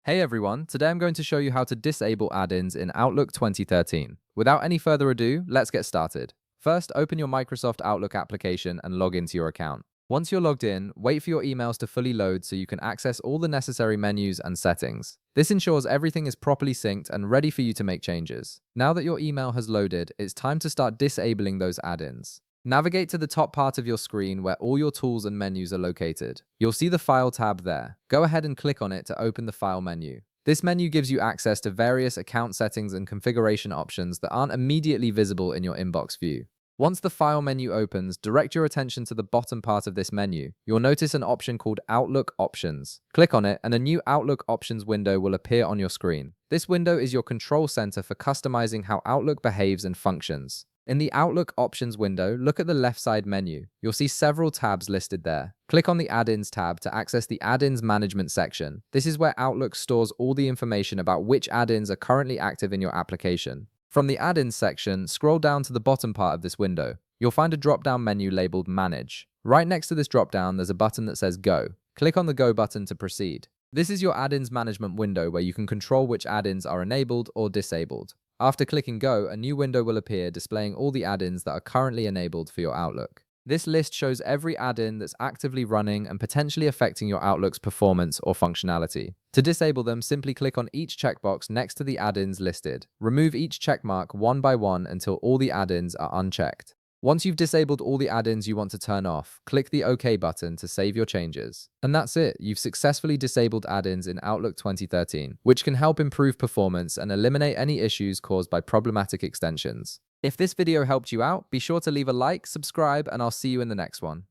Hey everyone, today I'm going to show you how to disable add-ins in Outlook 2013. Without any further ado, let's get started. First, open your Microsoft Outlook application and log into your account. Once you're logged in, wait for your emails to fully load so you can access all the necessary menus and settings. This ensures everything is properly synced and ready for you to make changes. Now that your email has loaded, it's time to start disabling those add-ins. Navigate to the top part of your screen where all your tools and menus are located. You'll see the File tab there. Go ahead and click on it to open the File menu. This menu gives you access to various account settings and configuration options that aren't immediately visible in your inbox view. Once the File menu opens, direct your attention to the bottom part of this menu. You'll notice an option called Outlook Options. Click on it and a new Outlook Options window will appear on your screen. This window is your control center for customizing how Outlook behaves and functions. In the Outlook Options window, look at the left side menu. You'll see several tabs listed there. Click on the Add-ins tab to access the Add-ins Management section. This is where Outlook stores all the information about which add-ins are currently active in your application. From the Add-ins section, scroll down to the bottom part of this window. You'll find a drop-down menu labeled Manage. Right next to this drop-down, there's a button that says Go. Click on the Go button to proceed. This is your add-ins management window where you can control which add-ins are enabled or disabled. After clicking Go, a new window will appear displaying all the add-ins that are currently enabled for your Outlook. This list shows every add-in that's actively running and potentially affecting your Outlook's performance or functionality. To disable them, simply click on each checkbox next to the add-ins listed. Remove each checkmark one by one until all the add-ins are unchecked. Once you've disabled all the add-ins you want to turn off, click the OK button to save your changes. And that's it, you've successfully disabled add-ins in Outlook 2013, which can help improve performance and eliminate any issues caused by problematic extensions. If this video helped you out, be sure to leave a like, subscribe, and I'll see you in the next one.